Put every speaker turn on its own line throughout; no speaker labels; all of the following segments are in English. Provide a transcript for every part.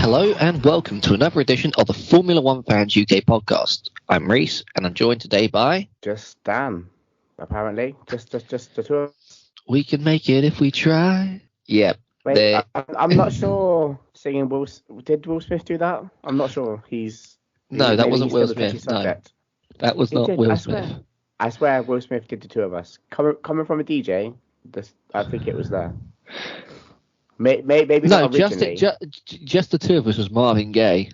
Hello and welcome to another edition of the Formula One Fans UK podcast. I'm Reese and I'm joined today by...
Just Dan, apparently. Just the two of us.
We can make it if we try. Yep.
Wait, I'm not sure singing Did Will Smith do that? I'm not sure.
No, that wasn't Will Smith. No, that was not Will Smith.
I swear Will Smith did the two of us. Coming from a DJ, I think it was there. Maybe
no,
not originally.
just the two of us was Marvin Gaye.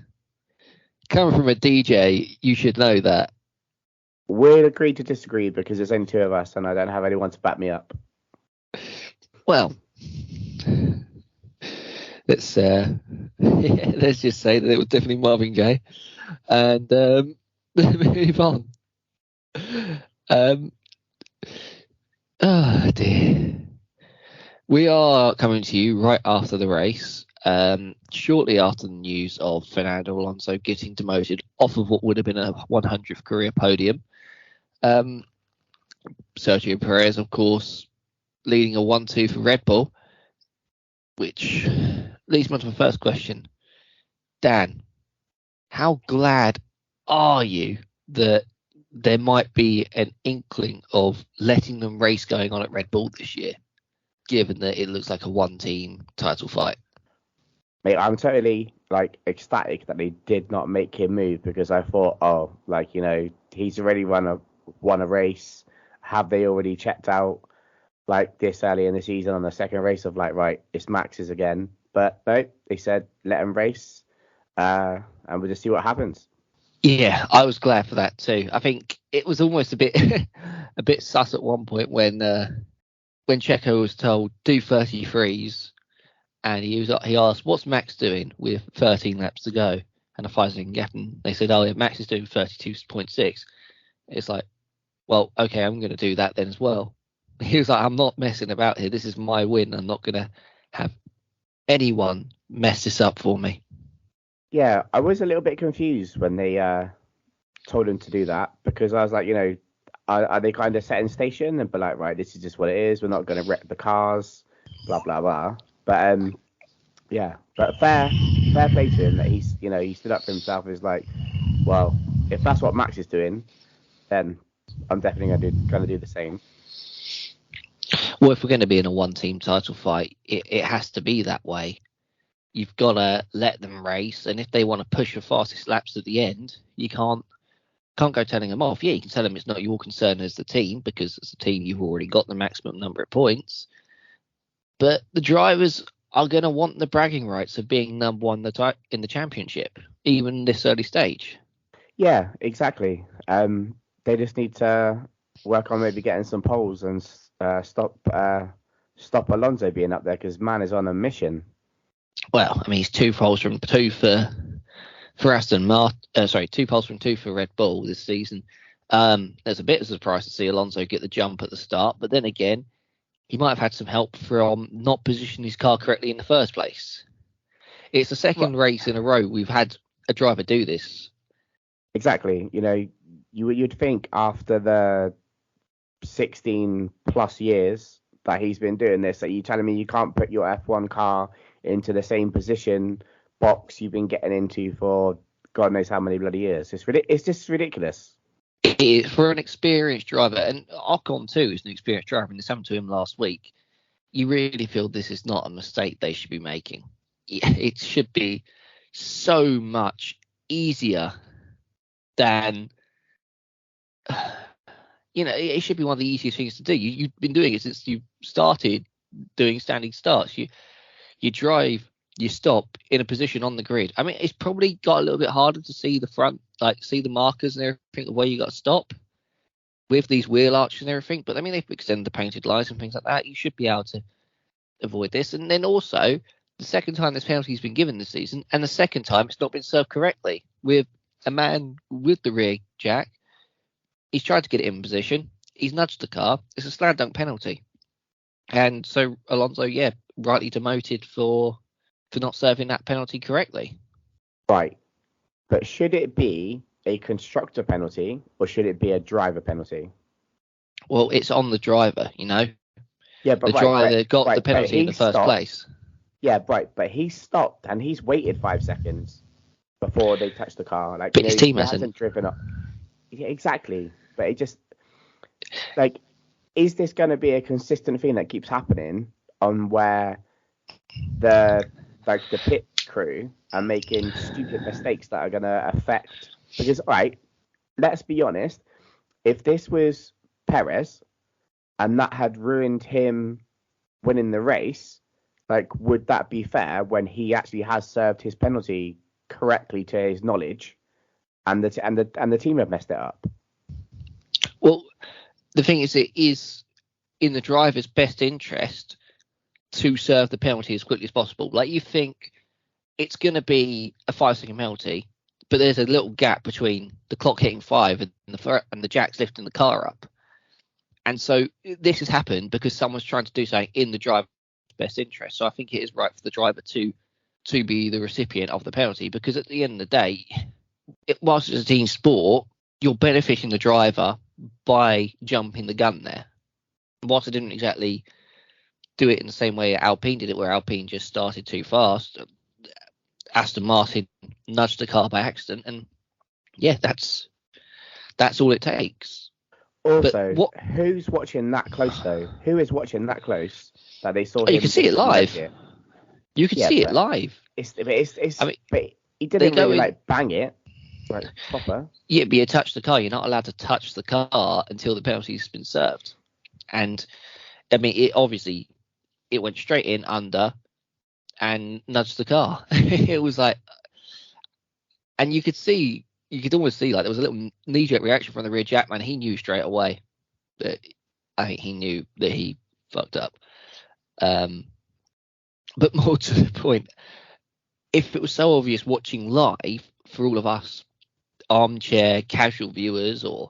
Coming from a DJ, you should know that.
We'll agree to disagree because there's only two of us and I don't have anyone to back me up.
Well, let's just say that it was definitely Marvin Gaye, and move on. Oh dear. We are coming to you right after the race, shortly after the news of Fernando Alonso getting demoted off of what would have been a 100th career podium. Sergio Perez, of course, leading a 1-2 for Red Bull, which leads me on to my first question. Dan, how glad are you that there might be an inkling of letting them race going on at Red Bull this year, given that it looks like a one-team title fight?
Mate, I'm totally ecstatic that they did not make him move because I thought, he's already won a race. Have they already checked out this early in the season on the second race of right, it's Max's again? But no, they said let him race, and we'll just see what happens.
Yeah, I was glad for that too. I think it was almost a bit sus at one point when Checo was told do 33s, and he asked, "What's Max doing with 13 laps to go and a 5-second gap?" And they said, "Oh yeah, Max is doing 32.6." It's like, well, okay, I'm going to do that then as well. He was like, "I'm not messing about here. This is my win. I'm not going to have anyone mess this up for me."
Yeah, I was a little bit confused when they told him to do that because I was like, are they kind of setting station and be like, right, this is just what it is. We're not going to wreck the cars, blah blah blah. But yeah, but fair play to him that he stood up for himself. Is like, well, if that's what Max is doing, then I'm definitely going to do the same.
Well, if we're going to be in a one-team title fight, it has to be that way. You've got to let them race, and if they want to push the fastest laps at the end, you can't go telling them off. Yeah, you can tell them it's not your concern as the team, because as a team you've already got the maximum number of points. But the drivers are going to want the bragging rights of being number one in the championship, even this early stage.
Yeah, exactly. They just need to work on maybe getting some poles and stop Alonso being up there, because man is on a mission.
Well, I mean, he's 2 poles from 2 for Aston Martin. 2 poles from 2 for Red Bull this season. There's a bit of a surprise to see Alonso get the jump at the start, but then again, he might have had some help from not positioning his car correctly in the first place. It's the second race in a row we've had a driver do this.
Exactly. You'd think after the 16 plus years that he's been doing this, that you're telling me you can't put your F1 car into the same position box you've been getting into for God knows how many bloody years. It's just ridiculous.
It is for an experienced driver, and Ocon too is an experienced driver, and this happened to him last week. You really feel this is not a mistake they should be making. It should be so much easier than it should be one of the easiest things to do. You've been doing it since you started doing standing starts. You drive, you stop in a position on the grid. I mean, it's probably got a little bit harder to see the front, see the markers and everything, where you got to stop with these wheel arches and everything. But I mean, they've extended the painted lines and things like that. You should be able to avoid this. And then also, the second time this penalty's been given this season, and the second time it's not been served correctly, with a man with the rear jack. He's tried to get it in position. He's nudged the car. It's a slam dunk penalty. And so Alonso, rightly demoted for not serving that penalty correctly.
Right. But should it be a constructor penalty or should it be a driver penalty?
Well, it's on the driver,
Yeah, but
the driver got the penalty in the first place.
Yeah, right. But he's stopped and he's waited 5 seconds before they touch the car. Like,
But his team
he
hasn't.
hasn't driven up. Yeah, exactly. But it just, like, is this going to be a consistent thing that keeps happening on where the pit crew are making stupid mistakes that are going to affect? Because, all right, let's be honest. If this was Perez and that had ruined him winning the race, like, would that be fair when he actually has served his penalty correctly to his knowledge, and the team have messed it up?
Well, the thing is, it is in the driver's best interest to serve the penalty as quickly as possible. Like, you think it's going to be a 5-second penalty, but there's a little gap between the clock hitting 5 and the jacks lifting the car up. And so this has happened because someone's trying to do something in the driver's best interest. So I think it is right for the driver to be the recipient of the penalty, because at the end of the day, whilst it's a team sport, you're benefiting the driver by jumping the gun there. Whilst I didn't exactly do it in the same way Alpine did it, where Alpine just started too fast, Aston Martin nudged the car by accident, and yeah, that's all it takes.
Also, who's watching that close though? Who is watching that close that they saw him?
You can see it live. You can see it live.
I mean, but he didn't really bang it, like, proper.
Yeah, but you touch the car. You're not allowed to touch the car until the penalty's been served. And I mean, it went straight in under and nudged the car. It was like, and you could almost see, like, there was a little knee-jerk reaction from the rear jackman. He knew straight away that, I think he knew that he fucked up. But more to the point, if it was so obvious watching live for all of us armchair casual viewers or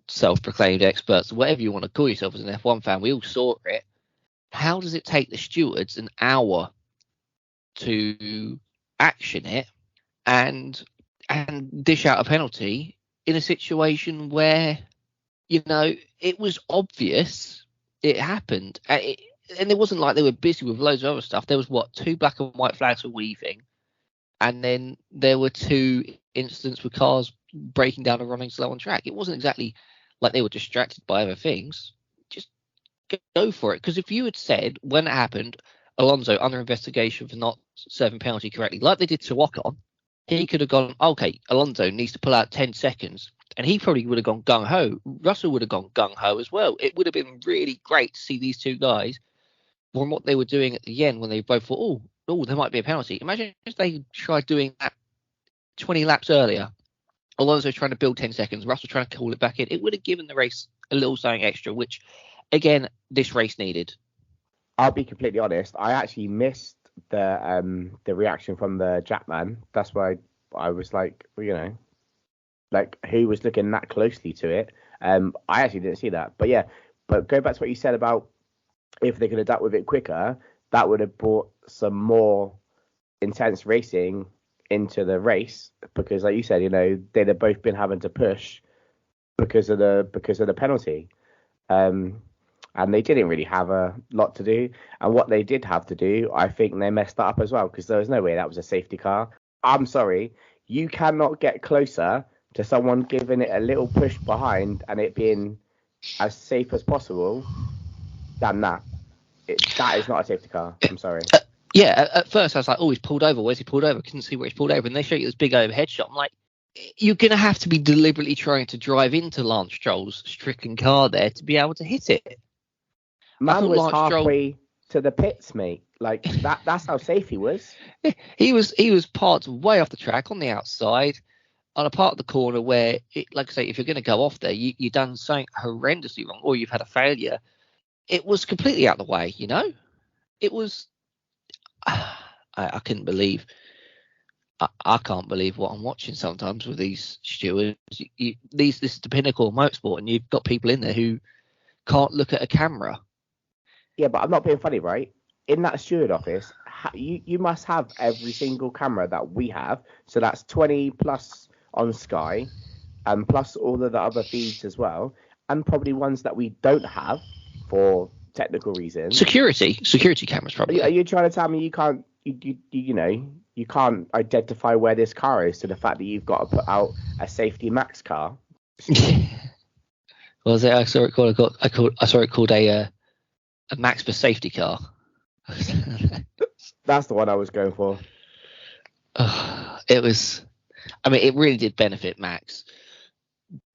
self-proclaimed experts, whatever you want to call yourself as an F1 fan, we all saw it. How does it take the stewards an hour to action it and dish out a penalty in a situation where, you know, it was obvious it happened? And it wasn't like they were busy with loads of other stuff. There was 2 black and white flags for weaving, and then there were 2 incidents with cars breaking down and running slow on track. It wasn't exactly like they were distracted by other things. Just go for it. Because if you had said when it happened, Alonso under investigation for not serving penalty correctly, like they did to Ocon, he could have gone, okay, Alonso needs to pull out 10 seconds. And he probably would have gone gung-ho. Russell would have gone gung-ho as well. It would have been really great to see these 2 guys from what they were doing at the end when they both thought, oh, there might be a penalty. Imagine if they tried doing that 20 laps earlier. Alonso trying to build 10 seconds, Russell trying to call it back in. It would have given the race a little something extra, which, again, this race needed.
I'll be completely honest. I actually missed the reaction from the Jackman. That's why I was like, you know, like, who was looking that closely to it? I actually didn't see that. But yeah, but go back to what you said about if they could adapt with it quicker, that would have brought some more intense racing into the race, because, like you said, you know, they'd have both been having to push because of the penalty. And they didn't really have a lot to do. And what they did have to do, I think they messed that up as well, because there was no way that was a safety car. I'm sorry, you cannot get closer to someone giving it a little push behind and it being as safe as possible than that. That is not a safety car. I'm sorry.
Yeah, at first I was like, oh, he's pulled over. Where's he pulled over? Couldn't see where he's pulled over. And they show you this big overhead shot. I'm like, you're going to have to be deliberately trying to drive into Lance Stroll's stricken car there to be able to hit it.
Man was halfway to the pits, mate. Like, that's how safe he was.
He was parked way off the track on the outside on a part of the corner where, like I say, if you're going to go off there, you've done something horrendously wrong or you've had a failure. It was completely out of the way, you know? It was... I couldn't believe... I can't believe what I'm watching sometimes with these stewards. This is the pinnacle of motorsport, and you've got people in there who can't look at a camera.
Yeah, but I'm not being funny, right? In that steward office, you must have every single camera that we have. So that's 20 plus on Sky, and plus all of the other feeds as well, and probably ones that we don't have for technical reasons.
Security cameras probably.
Are you trying to tell me you can't you can't identify where this car is to the fact that you've got to put out a safety max car?
Was it? I saw it called a max for safety car.
That's the one I was going for.
It was. I mean, it really did benefit Max,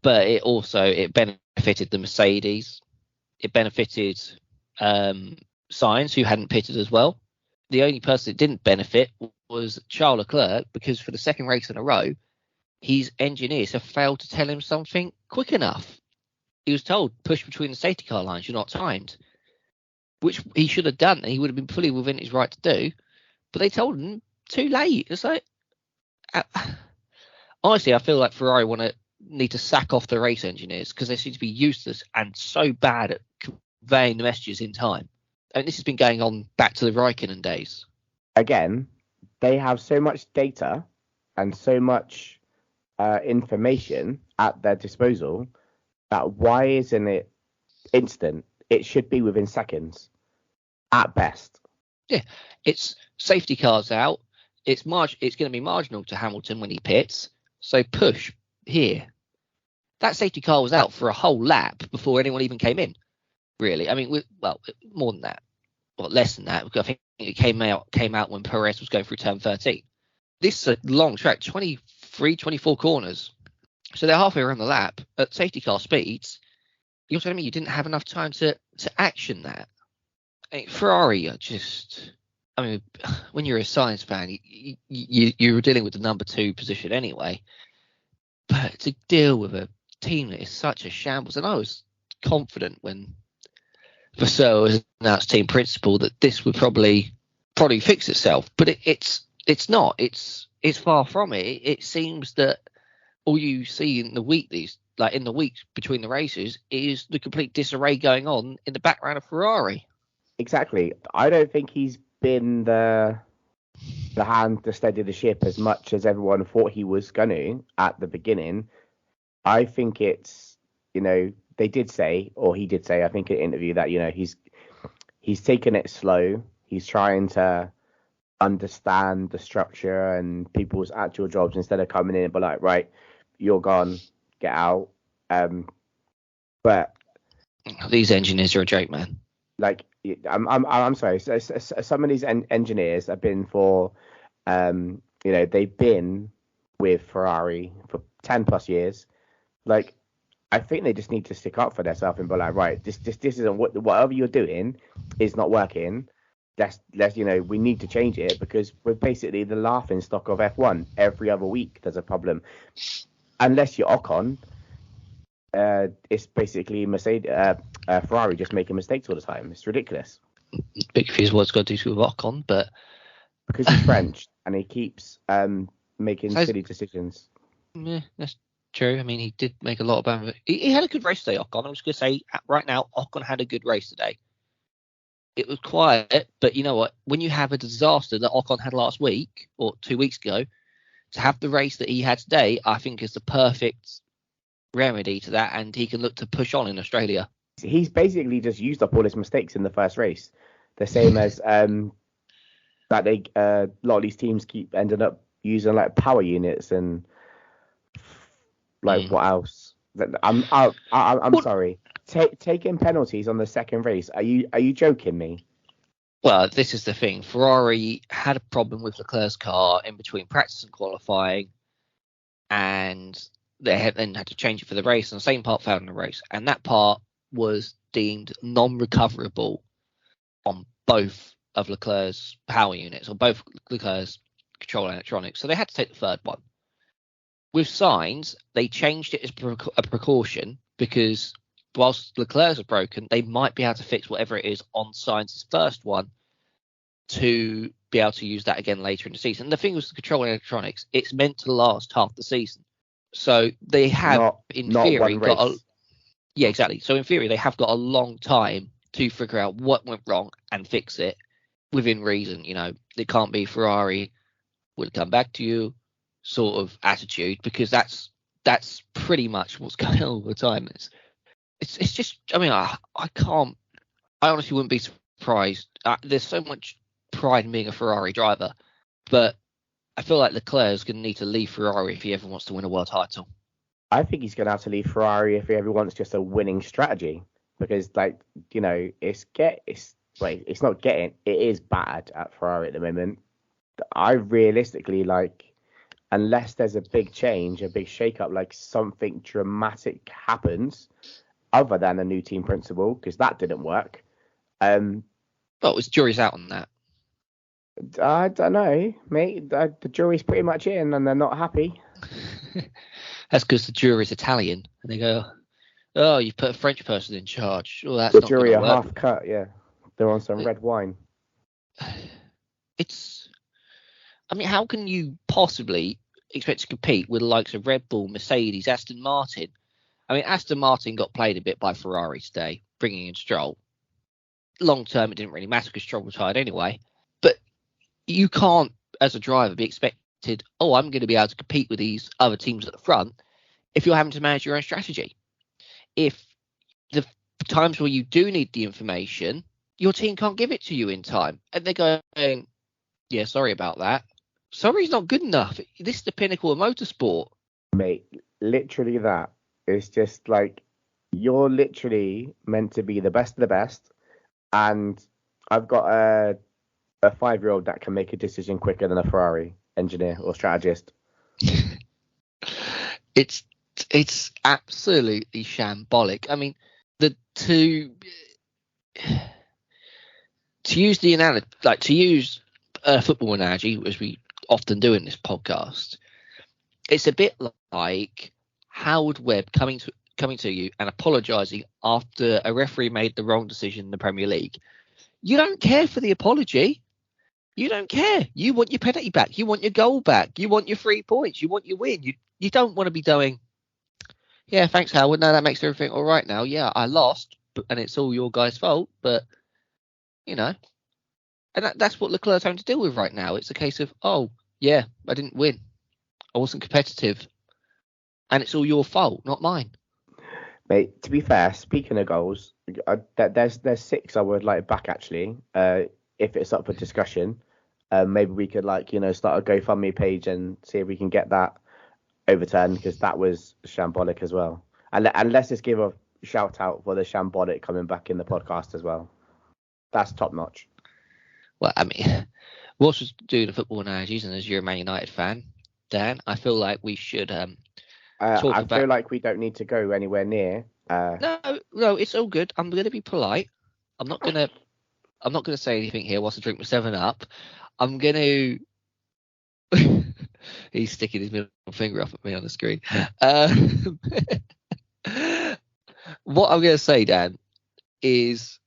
but it benefited the Mercedes. It benefited Sainz, who hadn't pitted as well. The only person it didn't benefit was Charles Leclerc, because for the second race in a row, his engineers have failed to tell him something quick enough. He was told, push between the safety car lines, you're not timed, which he should have done, and he would have been fully within his right to do. But they told him too late. It's like, honestly, I feel like Ferrari need to sack off the race engineers, because they seem to be useless and so bad at conveying the messages in time. And this has been going on back to the Raikkonen days.
Again, they have so much data and so much information at their disposal that why isn't it instant? It should be within seconds at best.
Yeah, it's safety cars out. It's going to be marginal to Hamilton when he pits. So push here. That safety car was out for a whole lap before anyone even came in. Really, I mean, more than that, or less than that. I think it came out when Perez was going through turn 13. This is a long track, 23, 24 corners. So they're halfway around the lap at safety car speeds. You're telling me you didn't have enough time to action that? I mean, Ferrari are just. I mean, when you're a Sainz fan, you're dealing with the number 2 position anyway. But to deal with a team that is such a shambles, and I was confident when Vasseur was announced team principal that this would probably fix itself, but it's not. It's far from it. It seems that all you see in the weeks between the races is the complete disarray going on in the background of Ferrari.
Exactly. I don't think he's been the hand to steady the ship as much as everyone thought he was going to at the beginning. I think it's, they did say, or he did say, I think in an interview that, he's taken it slow. He's trying to understand the structure and people's actual jobs instead of coming in and be like, right, you're gone, get out. But
these engineers are a joke, man.
Like, I'm sorry. So some of these engineers have been for, they've been with Ferrari for 10 plus years. Like, I think they just need to stick up for themselves and be like, right, this isn't whatever you're doing is not working. Let's we need to change it, because we're basically the laughing stock of F1. Every other week there's a problem, unless you're Ocon. It's basically Ferrari just making mistakes all the time. It's ridiculous.
Bit confused what it's got to do with Ocon, but
because he's French and he keeps making silly decisions.
Yeah, that's true. I mean, he did make a lot of bad. He had a good race today, Ocon. I'm just going to say right now, Ocon had a good race today. It was quiet, but you know what? When you have a disaster that Ocon had last week or 2 weeks ago, to have the race that he had today, I think is the perfect remedy to that, and he can look to push on in Australia.
He's basically just used up all his mistakes in the first race, the same as that they a lot of these teams keep ending up using like power units and like what else? I'm sorry. Taking penalties on the second race. Are you joking me?
Well, this is the thing. Ferrari had a problem with Leclerc's car in between practice and qualifying, and they then had to change it for the race, and the same part failed in the race, and that part was deemed non-recoverable on both of Leclerc's power units, or both Leclerc's control electronics. So they had to take the third one. With Sainz, they changed it as a precaution, because whilst Leclerc's are broken, they might be able to fix whatever it is on Sainz's first one to be able to use that again later in the season. And the thing with the control electronics, it's meant to last half the season. So they have, in theory, got yeah, exactly. So in theory, they have got a long time to figure out what went wrong and fix it within reason. It can't be Ferrari will come back to you sort of attitude, because that's pretty much what's going on all the time. It's just, I mean, I can't I honestly wouldn't be surprised. There's so much pride in being a Ferrari driver, but I feel like Leclerc's going to need to leave Ferrari if he ever wants to win a world title.
I think he's going to have to leave Ferrari if he ever wants just a winning strategy, because it's not getting, it is bad at Ferrari at the moment. I realistically, unless there's a big change, a big shake-up, like something dramatic happens other than a new team principal, because that didn't work.
Well, it's jury's out on that.
I don't know, mate. The jury's pretty much in, and they're not happy.
That's because the jury's Italian, and they go, "Oh, you put a French person in charge." Oh, that's
the
not
jury are
work.
half cut. Yeah, they're on some red wine.
I mean, how can you possibly expect to compete with the likes of Red Bull, Mercedes, Aston Martin? I mean, Aston Martin got played a bit by Ferrari today, bringing in Stroll. Long term, it didn't really matter because Stroll retired anyway. But you can't, as a driver, be expected, oh, I'm going to be able to compete with these other teams at the front if you're having to manage your own strategy. If the times where you do need the information, your team can't give it to you in time. And they're going, yeah, sorry about that. Sorry's not good enough. This is the pinnacle of motorsport.
Mate, literally that. It's just like, you're literally meant to be the best of the best. And I've got a 5-year-old that can make a decision quicker than a Ferrari engineer or strategist.
It's absolutely shambolic. I mean, to use the analogy, to use a football analogy, as we often do in this podcast, it's a bit like Howard Webb coming to you and apologising after a referee made the wrong decision in the Premier League. You don't care for the apology. You don't care. You want your penalty back. You want your goal back. You want your 3 points. You want your win. You don't want to be going, yeah, thanks, Howard. No, that makes everything all right now. Yeah, I lost, and it's all your guys' fault. But, and that's what Leclerc's having to deal with right now. It's a case of, oh, yeah, I didn't win. I wasn't competitive. And it's all your fault, not mine.
Mate, to be fair, speaking of goals, there's 6 I would like back, actually. If it's up for discussion, maybe we could start a GoFundMe page and see if we can get that overturned, because that was shambolic as well. And let's just give a shout out for the shambolic coming back in the podcast as well. That's top notch.
Well, I mean, whilst we're doing the football analogies, and as you're a Man United fan, Dan, I feel like we should
I feel like we don't need to go anywhere near.
No, it's all good. I'm going to be polite. I'm not going to say anything here whilst I drink my 7-Up. I'm going to. He's sticking his middle finger up at me on the screen. What I'm going to say, Dan, is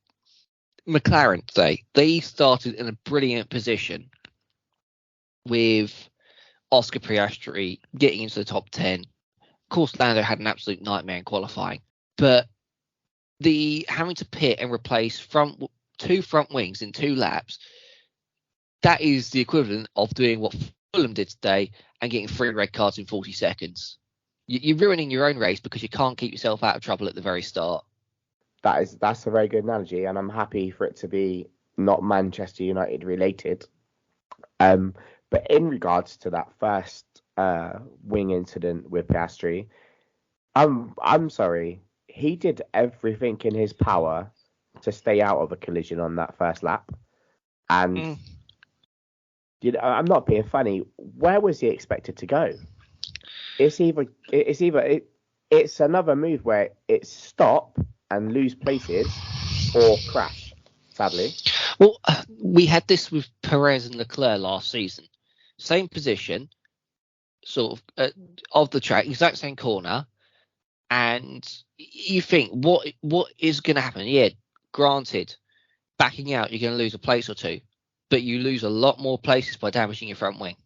McLaren today, they started in a brilliant position with Oscar Piastri getting into the top 10. Of course, Lando had an absolute nightmare in qualifying, but the having to pit and replace 2 front wings in 2 laps, that is the equivalent of doing what Fulham did today and getting 3 red cards in 40 seconds. You're ruining your own race because you can't keep yourself out of trouble at the very start.
That's a very good analogy, and I'm happy for it to be not Manchester United related. But in regards to that first wing incident with Piastri, I'm sorry, he did everything in his power to stay out of a collision on that first lap, and I'm not being funny. Where was he expected to go? It's another move where it's stop and lose places or crash, sadly.
Well, we had this with Perez and Leclerc last season. Same position, sort of the track, exact same corner. And you think, what is going to happen? Yeah, granted, backing out, you're going to lose a place or 2. But you lose a lot more places by damaging your front wing.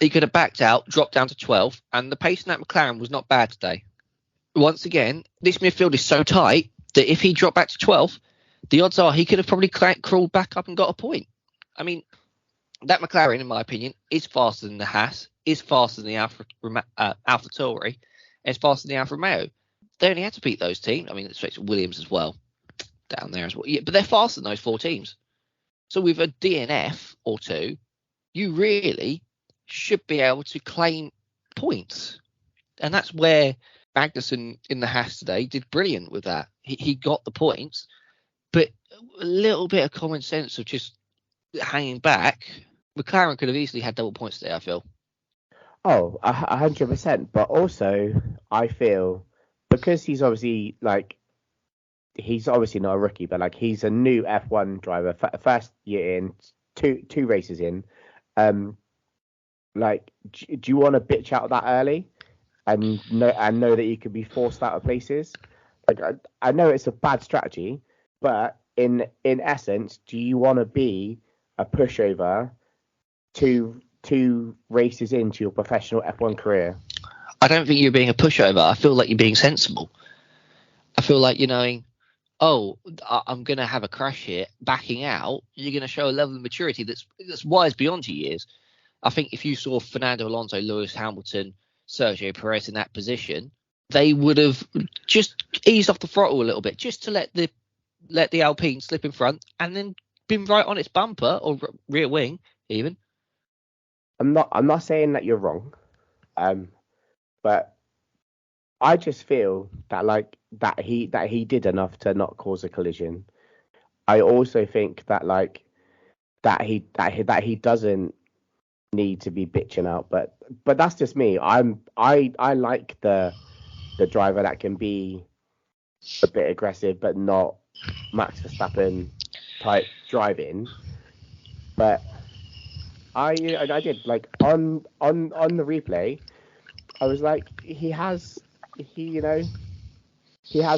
He could have backed out, dropped down to 12th, and the pace in that McLaren was not bad today. Once again, this midfield is so tight that if he dropped back to 12th, the odds are he could have probably crawled back up and got a point. I mean, that McLaren, in my opinion, is faster than the Haas, is faster than the AlphaTauri, and is faster than the Alfa Romeo. They only had to beat those teams. I mean, it's Williams as well. down there as well. Yeah, but they're faster than those 4 teams. So with a DNF or 2, you really should be able to claim points. And that's where Magnussen in the Haas today did brilliant with that. He got the points, but a little bit of common sense of just hanging back. McLaren could have easily had double points today, I feel.
Oh, 100%. But also, I feel because he's obviously not a rookie, but he's a new F1 driver, first year in, two races in. Do you want to bitch out that early and know that you could be forced out of places? I know it's a bad strategy, but in essence, do you want to be a pushover two races into your professional F1 career?
I don't think you're being a pushover. I feel like you're being sensible. I feel like you're knowing, I'm going to have a crash here, backing out. You're going to show a level of maturity that's wise beyond your years. I think if you saw Fernando Alonso, Lewis Hamilton, Sergio Perez in that position, they would have just eased off the throttle a little bit, just to let the Alpine slip in front, and then been right on its bumper or rear wing even.
I'm not saying that you're wrong, but I just feel that he did enough to not cause a collision. I also think that he doesn't need to be bitching out, but that's just me. I like the driver that can be a bit aggressive, but not Max Verstappen type driving. But I did on the replay. I was like, he has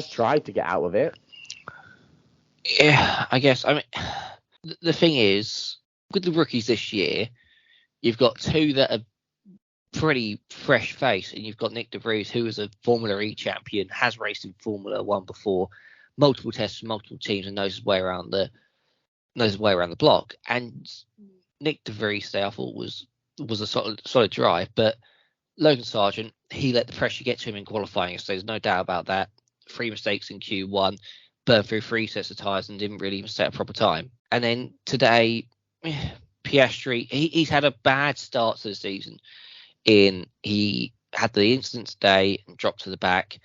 tried to get out of it.
Yeah, I guess. I mean, the thing is, with the rookies this year, you've got 2 that are pretty fresh face, and you've got Nick De Vries, who is a Formula E champion, has raced in Formula 1 before, multiple tests, multiple teams, and knows his way around the block. And Nick De Vries today, I thought, was a solid drive, but Logan Sargent, he let the pressure get to him in qualifying, so there's no doubt about that. 3 mistakes in Q1, burned through 3 sets of tyres and didn't really even set a proper time. And then today, Piastri, he's had a bad start to the season. He had the incident today and dropped to the back.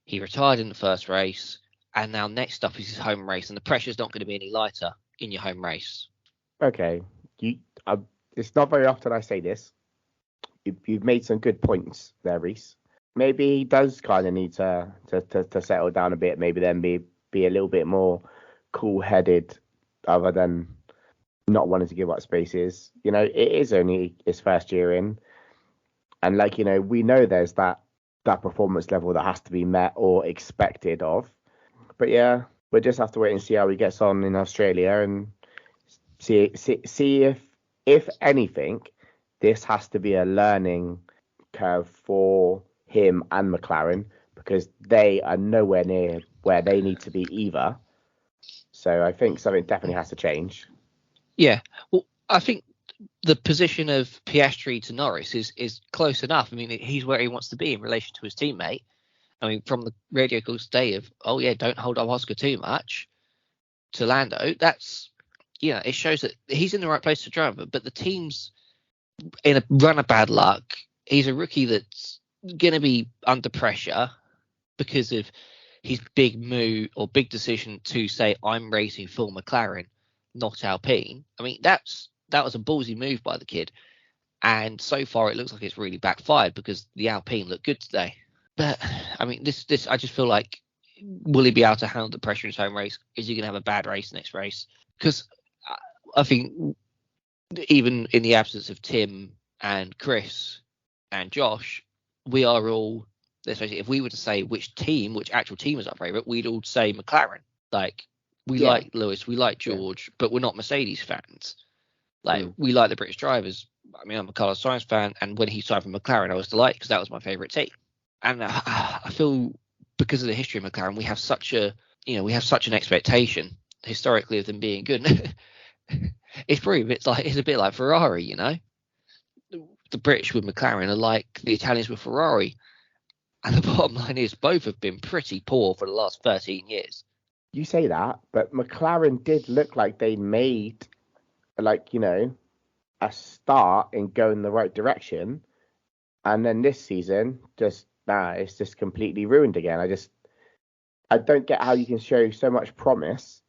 He retired in the first race, and now next up is his home race, and the pressure's not going to be any lighter in your home race.
Okay, it's not very often I say this. You've made some good points there, Reese. Maybe he does kind of need to settle down a bit. Maybe then be a little bit more cool-headed, other than not wanting to give up spaces. It is only his first year in, and we know there's that performance level that has to be met or expected of. But yeah, we'll just have to wait and see how he gets on in Australia and see if anything, this has to be a learning curve for him and McLaren, because they are nowhere near where they need to be either. So I think something definitely has to change.
Yeah, well, I think the position of Piastri to Norris is close enough. I mean, he's where he wants to be in relation to his teammate. I mean, from the radio calls today of, don't hold up Oscar too much, to Lando, that's, it shows that he's in the right place to drive. But the team's in a run of bad luck. He's a rookie that's going to be under pressure because of his big move or big decision to say, I'm racing for McLaren, not Alpine. I mean, that was a ballsy move by the kid. And so far, it looks like it's really backfired because the Alpine looked good today. But, I mean, this I just feel like, will he be able to handle the pressure in his home race? Is he going to have a bad race next race? Because I think even in the absence of Tim and Chris and Josh, we are all, let's face it, if we were to say which actual team is our favourite, we'd all say McLaren. We like Lewis, we like George, but we're not Mercedes fans. We like the British drivers. I mean, I'm a Carlos Sainz fan, and when he signed for McLaren, I was delighted because that was my favourite team. And I feel because of the history of McLaren, we have such an expectation historically of them being good. It's a bit like Ferrari, The British with McLaren are like the Italians with Ferrari. And the bottom line is both have been pretty poor for the last 13 years.
You say that, but McLaren did look like they made, like, a start in going the right direction. And then this season, it's just completely ruined again. I don't get how you can show so much promise.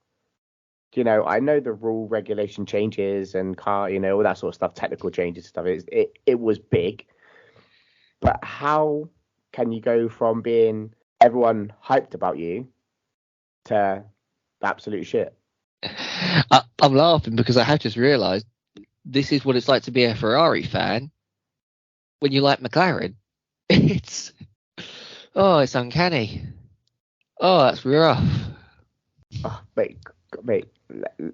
I know the rule regulation changes and all that sort of stuff, technical changes and stuff. It was big, but how can you go from being everyone hyped about you to absolute shit?
I'm laughing because I have just realised this is what it's like to be a Ferrari fan when you like McLaren. It's uncanny. Oh, that's rough.
Oh, mate,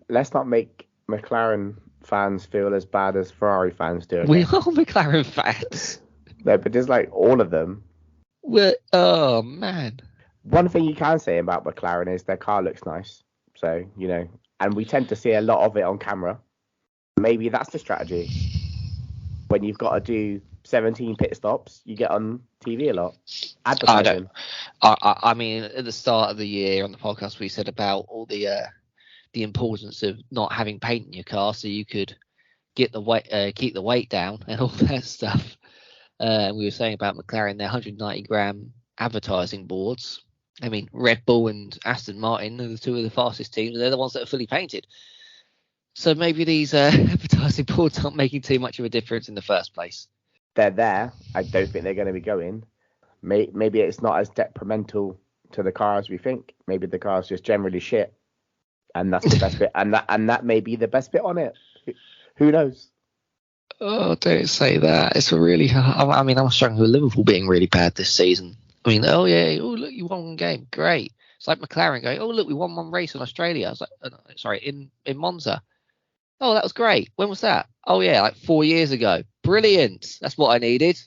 let's not make McLaren fans feel as bad as Ferrari fans do. Okay?
We are McLaren fans.
No, but just like all of them.
Oh man.
One thing you can say about McLaren is their car looks nice. So, and we tend to see a lot of it on camera. Maybe that's the strategy. When you've got to do 17 pit stops, you get on TV a lot. Advertising.
I mean, at the start of the year on the podcast, we said about all the importance of not having paint in your car so you could get the weight, keep the weight down and all that stuff. And we were saying about McLaren, their 190 gram advertising boards. I mean, Red Bull and Aston Martin are the two of the fastest teams. They're the ones that are fully painted. So maybe these advertising boards aren't making too much of a difference in the first place.
They're there. I don't think they're going to be going. Maybe it's not as detrimental to the car as we think. Maybe the car's just generally shit, and that's the best bit. And that may be the best bit on it. Who knows?
Oh, don't say that. It's a really. I mean, I'm struggling with Liverpool being really bad this season. I mean, oh look, you won one game, great. It's like McLaren going, oh look, we won one race in Australia. I was like, sorry, in Monza. Oh, that was great. When was that? Oh yeah, like 4 years ago. Brilliant. That's what I needed.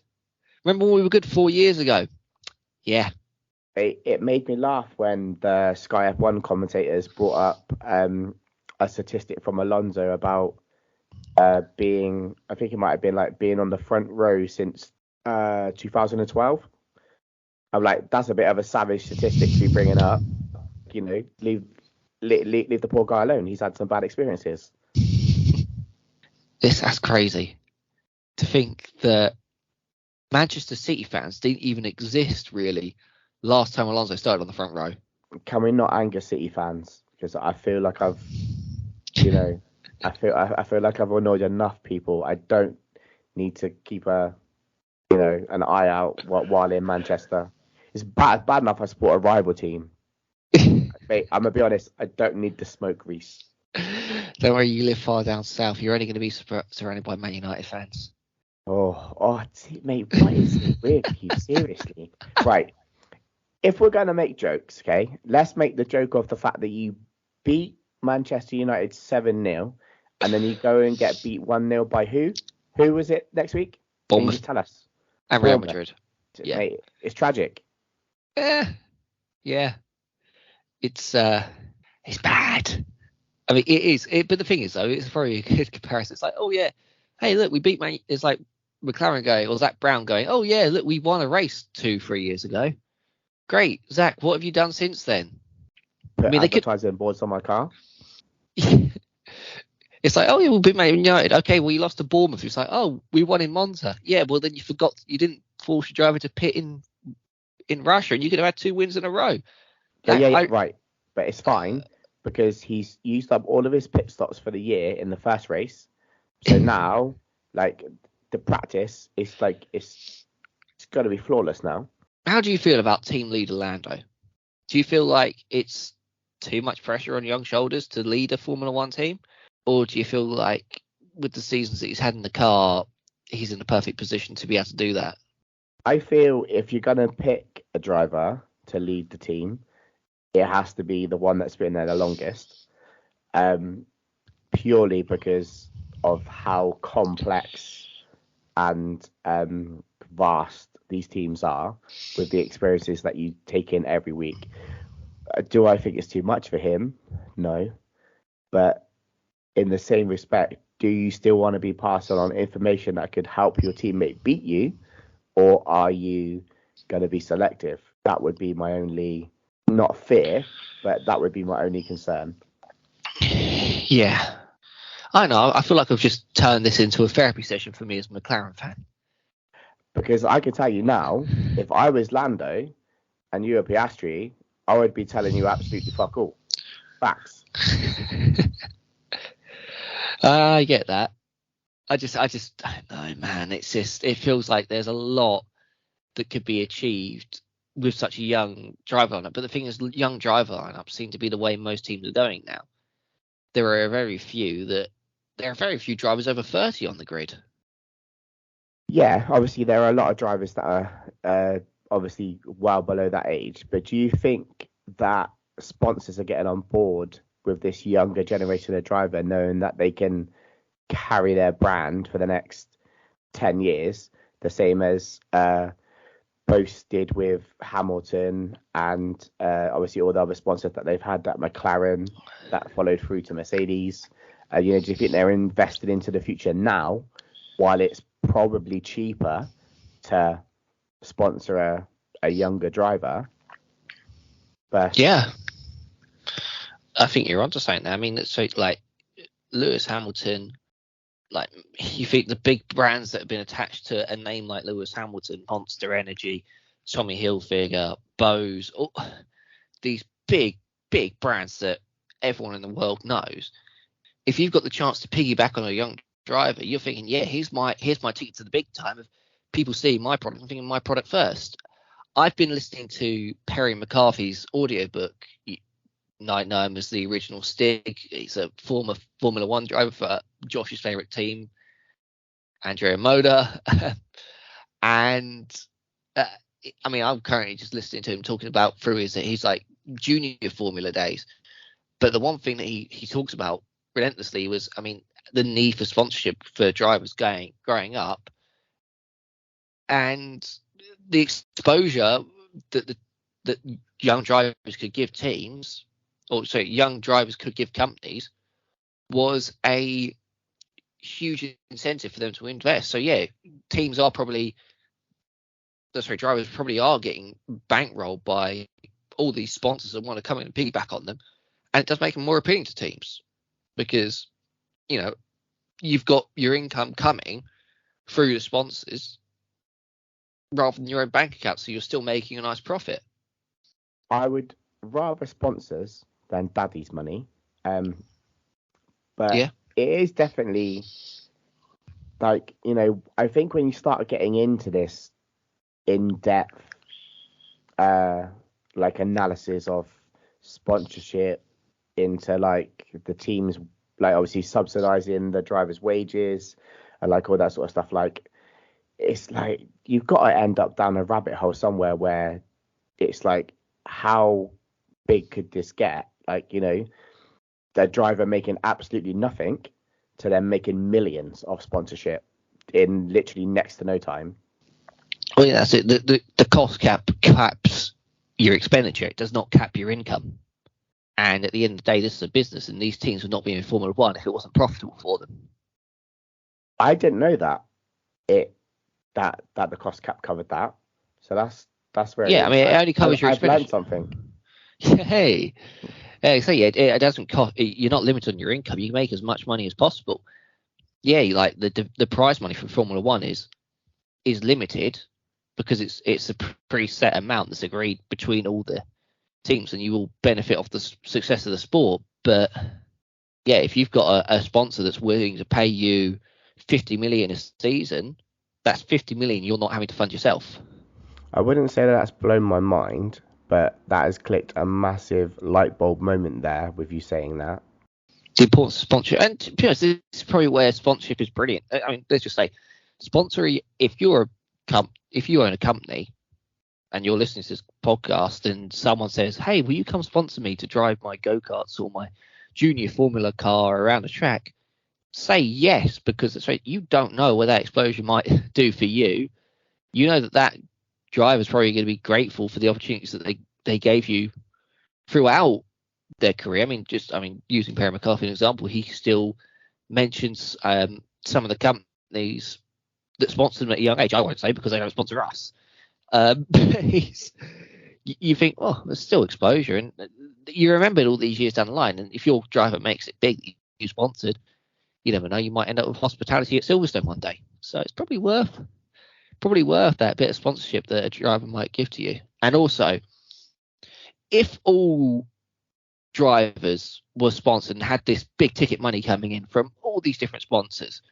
Remember when we were good 4 years ago? Yeah.
It made me laugh when the Sky F1 commentators brought up a statistic from Alonso about being, I think it might have been like being on the front row since 2012. I'm like, that's a bit of a savage statistic to be bringing up. Leave the poor guy alone. He's had some bad experiences.
That's crazy. To think that Manchester City fans didn't even exist really last time Alonso started on the front row.
Can we not anger City fans? Because I feel like I feel like I've annoyed enough people. I don't need to keep an eye out while in Manchester. It's bad enough I support a rival team. Mate, I'm gonna be honest. I don't need the smoke, Reese.
Don't worry, you live far down south. You're only going to be surrounded by Man United fans.
Mate, what is it with you? Seriously, right? If we're gonna make jokes, okay, let's make the joke of the fact that you beat Manchester United 7-0, and then you go and get beat 1-0 by who? Who was it next week? Can you just tell us?
And Real Madrid. Yeah,
mate, it's tragic.
Yeah. It's bad. I mean, it is. But the thing is, though, it's a very good comparison. It's like, oh yeah, hey, look, we beat Man. It's like McLaren going, or Zach Brown going, oh yeah, look, we won a race 2-3 years ago. Great, Zach. What have you done since then?
Put advertising boards on my car.
It's like, oh yeah, we'll beat Man United. Okay, well you lost to Bournemouth. It's like, oh, we won in Monza. Yeah, well then you didn't force your driver to pit in Russia, and you could have had 2 wins in a row.
Right. But it's fine because he's used up all of his pit stops for the year in the first race. So now, like, the practice is like it's got to be flawless now.
How do you feel about team leader Lando? Do you feel like it's too much pressure on young shoulders to lead a Formula One team? Or do you feel like with the seasons that he's had in the car, he's in the perfect position to be able to do that?
I feel if you're going to pick a driver to lead the team, it has to be the one that's been there the longest. Purely because of how complex and vast these teams are with the experiences that you take in every week. Do I think it's too much for him? No. But in the same respect, do you still want to be passing on information that could help your teammate beat you? Or are you going to be selective? That would be my only, not fear, But that would be my only concern.
Yeah. I know. I feel like I've just turned this into a therapy session for me as a McLaren fan.
Because I can tell you now, if I was Lando and you were Piastri, I would be telling you absolutely fuck all. Facts.
I get that. I just don't know, man. It feels like there's a lot that could be achieved with such a young driver lineup. But the thing is, young driver lineups seem to be the way most teams are going now. There are very few drivers over 30 on the grid.
Yeah, obviously there are a lot of drivers that are obviously well below that age. But do you think that sponsors are getting on board with this younger generation of driver, knowing that they can carry their brand for the next 10 years, the same as Post did with Hamilton and obviously all the other sponsors that they've had, that McLaren that followed through to Mercedes? Do you think they're invested into the future now, while it's probably cheaper to sponsor a younger driver? But
yeah, I think you're onto something there. I mean, so like Lewis Hamilton, like you think the big brands that have been attached to a name like Lewis Hamilton, Monster Energy, Tommy Hilfiger, Bose, all these big brands that everyone in the world knows. If you've got the chance to piggyback on a young driver, you're thinking, yeah, here's my ticket to the big time. Of people seeing my product, I'm thinking my product first. I've been listening to Perry McCarthy's audiobook. You might know him as the original Stig. He's a former Formula One driver for Josh's favourite team, Andrea Moda. And I mean, I'm currently just listening to him talking about through he's like junior Formula days. But the one thing that he talks about relentlessly was, I mean, the need for sponsorship for drivers growing up, and the exposure that young drivers could give teams, or sorry, young drivers could give companies, was a huge incentive for them to invest. So yeah, drivers probably are getting bankrolled by all these sponsors that want to come in and piggyback on them, and it does make them more appealing to teams because you've got your income coming through the sponsors rather than your own bank account, so you're still making a nice profit.
I would rather sponsors than daddy's money. But yeah, it is definitely like, I think when you start getting into this in-depth like analysis of sponsorship into like the teams, like obviously subsidizing the drivers' wages and like all that sort of stuff, like it's like you've got to end up down a rabbit hole somewhere where it's like, how big could this get? Like, the driver making absolutely nothing to them making millions of sponsorship in literally next to no time.
Well, yeah, that's it. The cost cap caps your expenditure. It does not cap your income. And at the end of the day, this is a business, and these teams would not be in Formula One if it wasn't profitable for them.
I didn't know that that the cost cap covered that. So that's very
I mean, it only covers your expenditure.
I've learned something.
Hey, so yeah, it doesn't cost. You're not limited on your income. You can make as much money as possible. Yeah, like the prize money for Formula One is limited because it's a preset amount that's agreed between all the teams, and you will benefit off the success of the sport. But yeah, if you've got a sponsor that's willing to pay you 50 million a season, that's 50 million you're not having to fund yourself.
I wouldn't say that's blown my mind, but that has clicked a massive light bulb moment there with you saying that.
The importance of sponsorship, and to be honest, this is probably where sponsorship is brilliant. I mean, let's just say, sponsoring. If you own a company and you're listening to this podcast, and someone says, "Hey, will you come sponsor me to drive my go-karts or my junior Formula car around the track?" Say yes, because it's right. You don't know what that exposure might do for you. You know that driver's probably going to be grateful for the opportunities that they gave you throughout their career. I mean, using Perry McCarthy as an example, he still mentions some of the companies that sponsored him at a young age. I won't say because they don't sponsor us. You think, oh, there's still exposure, and you remember it all these years down the line. And if your driver makes it big, you sponsored, you never know, you might end up with hospitality at Silverstone one day. So it's probably worth that bit of sponsorship that a driver might give to you. And also, if all drivers were sponsored and had this big ticket money coming in from all these different sponsors,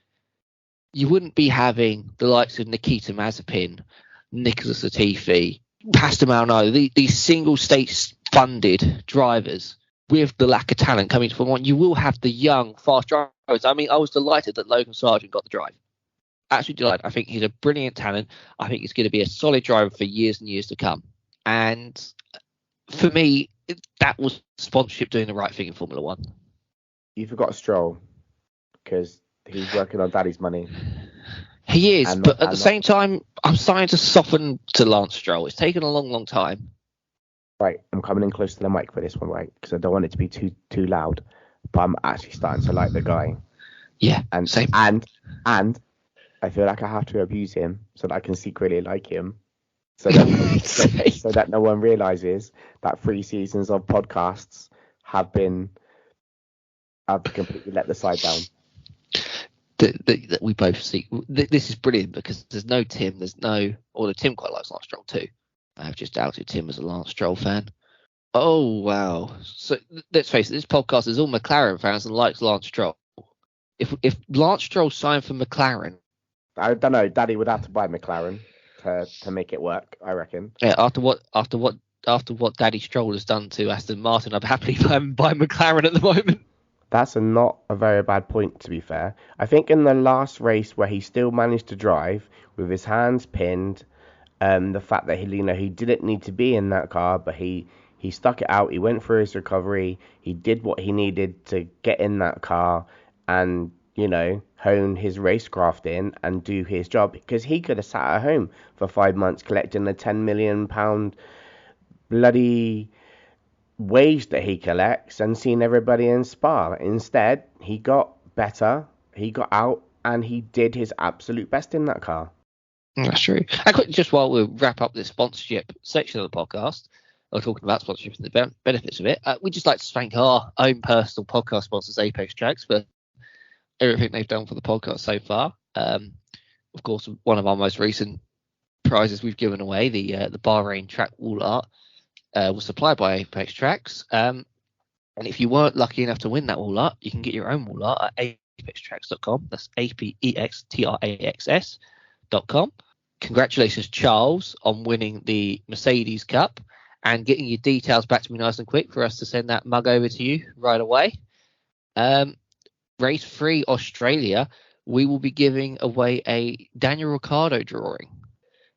you wouldn't be having the likes of Nikita Mazepin, Nicholas Latifi, Pastor Maldonado, these single state funded drivers with the lack of talent coming to Formula One. You will have the young, fast drivers. I mean, I was delighted that Logan Sargent got the drive. Absolutely delighted. I think he's a brilliant talent. I think he's going to be a solid driver for years and years to come. And for me, that was sponsorship doing the right thing in Formula One.
You forgot Stroll because he's working on Daddy's money.
He is, but at the same time, I'm starting to soften to Lance Stroll. It's taken a long, long time.
Right, I'm coming in close to the mic for this one, right? Because I don't want it to be too loud. But I'm actually starting to like the guy.
Yeah,
and
same.
And I feel like I have to abuse him so that I can secretly like him. So that no one realizes that 3 seasons of podcasts have completely let the side down.
That we both see. This is brilliant because there's no Tim. Although Tim quite likes Lance Stroll too. I've just outed Tim as a Lance Stroll fan. Oh wow! So let's face it, this podcast is all McLaren fans and likes Lance Stroll. If Lance Stroll signed for McLaren,
I don't know. Daddy would have to buy McLaren to make it work, I reckon.
Yeah, after what Daddy Stroll has done to Aston Martin, I'd happily buy McLaren at the moment.
That's not a very bad point, to be fair. I think in the last race where he still managed to drive with his hands pinned, the fact that he didn't need to be in that car, but he stuck it out. He went through his recovery. He did what he needed to get in that car and, hone his racecraft in and do his job, because he could have sat at home for 5 months collecting the £10 million bloody wage that he collects and seen everybody in Spa. Instead, he got better, he got out, and he did his absolute best in that car.
That's true. And quickly, just while we wrap up this sponsorship section of the podcast, or talking about sponsorship and the benefits of it, we'd just like to thank our own personal podcast sponsors, Apex Tracks, for everything they've done for the podcast so far. Of course, one of our most recent prizes we've given away, the Bahrain track wall art, was supplied by Apex Tracks. And if you weren't lucky enough to win that wall art, you can get your own wall art at apextracks.com. That's apextraxs.com. Congratulations, Charles, on winning the Mercedes Cup and getting your details back to me nice and quick for us to send that mug over to you right away. Race 3 Australia, we will be giving away a Daniel Ricciardo drawing.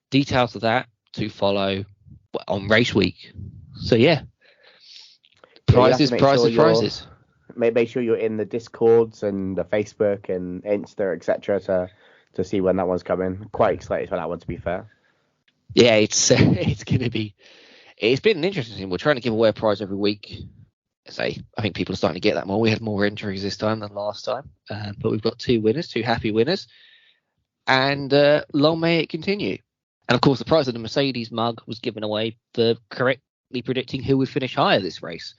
Details of that to follow on race week. So yeah, prizes.
Make sure you're in the Discords and the Facebook and Insta, etc. to see when that one's coming. Quite excited for that one, to be fair.
Yeah, it's gonna be. It's been an interesting thing. We're trying to give away a prize every week. I think people are starting to get that more. We had more entries this time than last time, but we've got 2 happy winners, and long may it continue. And of course, the prize of the Mercedes mug was given away for correctly predicting who would finish higher this race,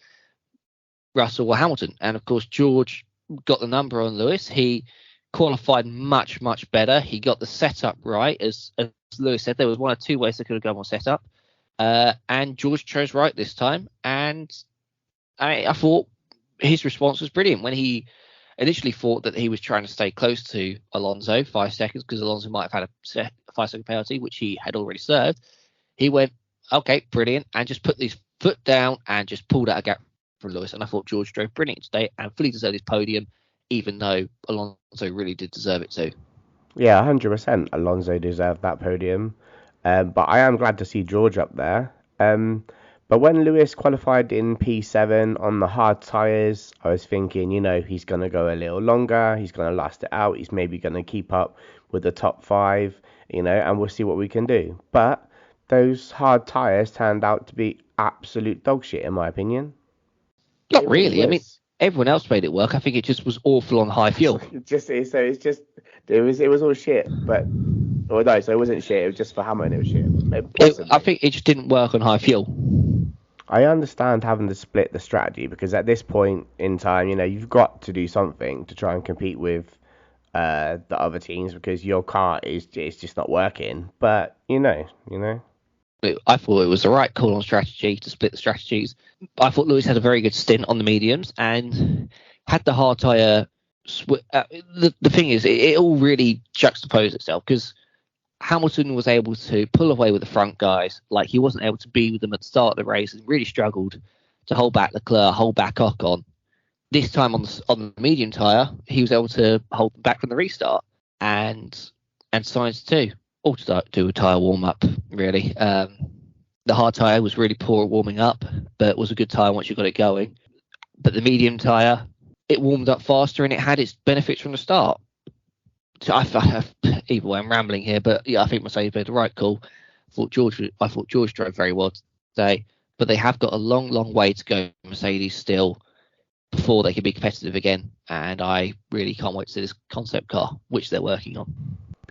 Russell or Hamilton. And of course, George got the number on Lewis. He qualified much, much better. He got the setup right. As Lewis said, there was 1 or 2 ways that could have gone on setup. And George chose right this time. And I thought his response was brilliant when he initially thought that he was trying to stay close to Alonso 5 seconds because Alonso might have had a 5-second penalty, which he had already served. He went, okay, brilliant, and just put his foot down and just pulled out a gap for Lewis. And I thought George drove brilliant today and fully deserved his podium, even though Alonso really did deserve it too.
Yeah, 100% Alonso deserved that podium. But I am glad to see George up there. But when Lewis qualified in P7 on the hard tyres, I was thinking, he's going to go a little longer. He's going to last it out. He's maybe going to keep up with the top 5, and we'll see what we can do. But those hard tyres turned out to be absolute dog shit, in my opinion.
Not really. I mean, everyone else made it work. I think it just was awful on high fuel.
It was all shit. But no, so it wasn't shit. It was just for Hamilton. It was shit.
I think it just didn't work on high fuel.
I understand having to split the strategy because at this point in time, you've got to do something to try and compete with the other teams because your car is just not working. But
I thought it was the right call on strategy to split the strategies. I thought Lewis had a very good stint on the mediums and had the hard tyre. The thing is, it all really juxtaposed itself because Hamilton was able to pull away with the front guys. Like, he wasn't able to be with them at the start of the race and really struggled to hold back Leclerc, hold back Ocon. This time on the medium tyre, he was able to hold them back from the restart, and Sainz too. All to do a tyre warm up, really. The hard tyre was really poor at warming up, but was a good tyre once you got it going. But the medium tyre, it warmed up faster and it had its benefits from the start. So either way, I'm rambling here, but yeah, I think Mercedes made the right call. I thought George drove very well today, but they have got a long, long way to go, Mercedes, still, before they can be competitive again. And I really can't wait to see this concept car, which they're working on,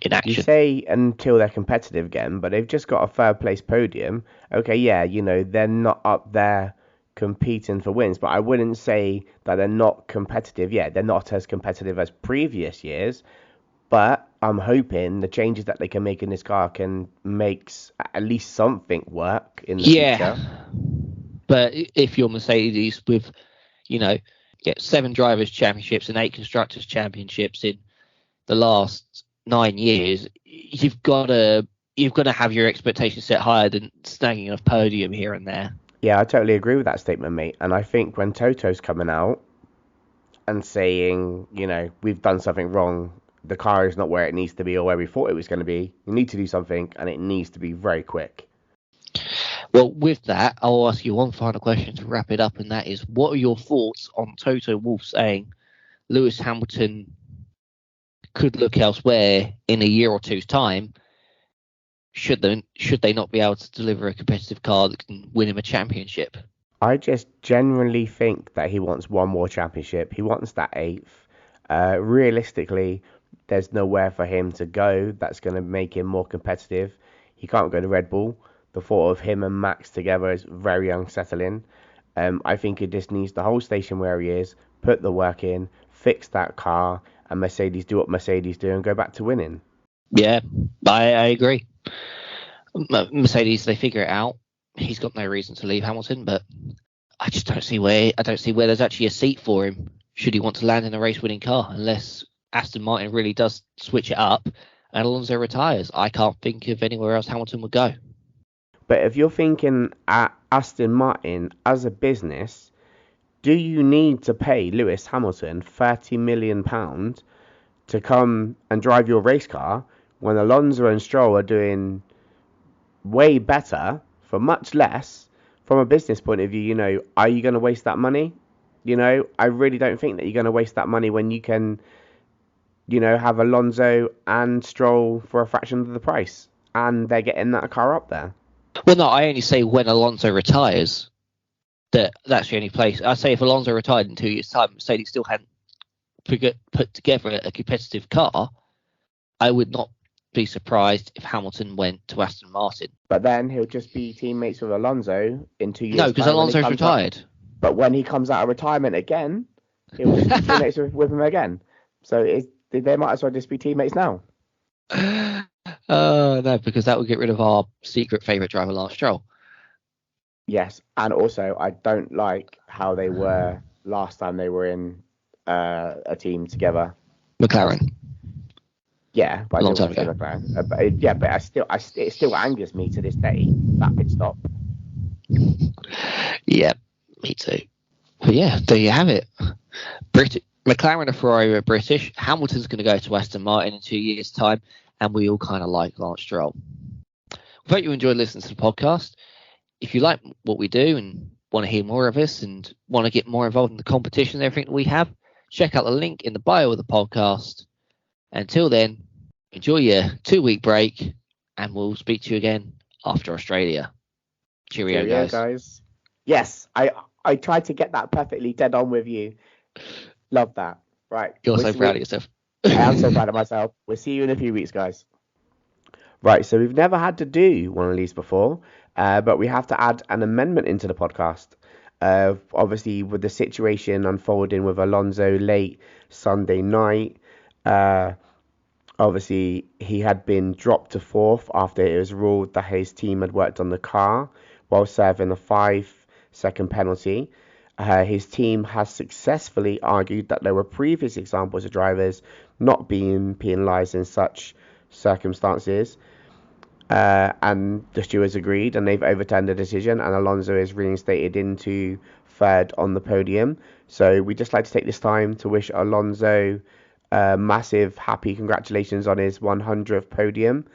in action.
You say until they're competitive again, but they've just got a third place podium. Okay, yeah, they're not up there competing for wins, but I wouldn't say that they're not competitive. Yeah, they're not as competitive as previous years, but I'm hoping the changes that they can make in this car can make at least something work in the future.
But if you're Mercedes with, 7 drivers' championships and 8 constructors' championships in the last 9 years, you've got to have your expectations set higher than snagging a podium here and there.
Yeah, I totally agree with that statement, mate. And I think when Toto's coming out and saying, we've done something wrong, the car is not where it needs to be or where we thought it was going to be, you need to do something, and it needs to be very quick.
Well, with that, I'll ask you one final question to wrap it up, and that is, what are your thoughts on Toto Wolff saying Lewis Hamilton could look elsewhere in a year or two's time, should they not be able to deliver a competitive car that can win him a championship?
I just genuinely think that he wants one more championship. He wants that 8th. Realistically, there's nowhere for him to go that's going to make him more competitive. He can't go to Red Bull. The thought of him and Max together is very unsettling. I think he just needs to hold station where he is, put the work in, fix that car, and Mercedes do what Mercedes do and go back to winning.
Yeah, I agree. Mercedes, they figure it out. He's got no reason to leave Hamilton, but I just don't see where there's actually a seat for him should he want to land in a race-winning car, unless Aston Martin really does switch it up and Alonso retires. I can't think of anywhere else Hamilton would go.
But if you're thinking at Aston Martin as a business, do you need to pay Lewis Hamilton £30 million to come and drive your race car when Alonso and Stroll are doing way better for much less? From a business point of view, are you going to waste that money? I really don't think that you're going to waste that money when you can, have Alonso and Stroll for a fraction of the price, and they're getting that car up there.
Well, no, I only say when Alonso retires. That's the only place. I say if Alonso retired in 2 years' time, Mercedes still hadn't put together a competitive car, I would not be surprised if Hamilton went to Aston Martin.
But then he'll just be teammates with Alonso in 2 years'
No, because Alonso's retired.
But when he comes out of retirement again, he'll just be teammates with him again. So they might as well just be teammates now.
No, because that would get rid of our secret favourite driver, Lance Stroll.
Yes, and also I don't like how they were last time they were in a team together.
McLaren.
Yeah, but
a long time ago.
But it still angers me to this day, that pit stop.
Yeah, me too. But yeah, there you have it. McLaren and Ferrari are British. Hamilton's going to go to Aston Martin in 2 years' time, and we all kind of like Lance Stroll. We hope you enjoyed listening to the podcast. If you like what we do and want to hear more of us and want to get more involved in the competition and everything that we have, check out the link in the bio of the podcast. Until then, enjoy your 2-week break, and we'll speak to you again after Australia. Cheerio,
guys. Yes, I tried to get that perfectly dead on with you. Love that. Right.
You're so proud of yourself.
I am so proud of myself. We'll see you in a few weeks, guys. Right, so we've never had to do one of these before. But we have to add an amendment into the podcast. Obviously, with the situation unfolding with Alonso late Sunday night, uh, obviously he had been dropped to fourth after it was ruled that his team had worked on the car while serving a 5-second penalty. His team has successfully argued that there were previous examples of drivers not being penalised in such circumstances, and the stewards agreed, and they've overturned the decision, and Alonso is reinstated into third on the podium. So we just like to take this time to wish Alonso massive happy congratulations on his 100th podium,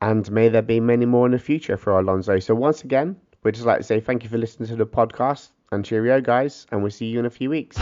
and may there be many more in the future for Alonso. So once again, we'd just like to say thank you for listening to the podcast, and cheerio, guys, and we'll see you in a few weeks.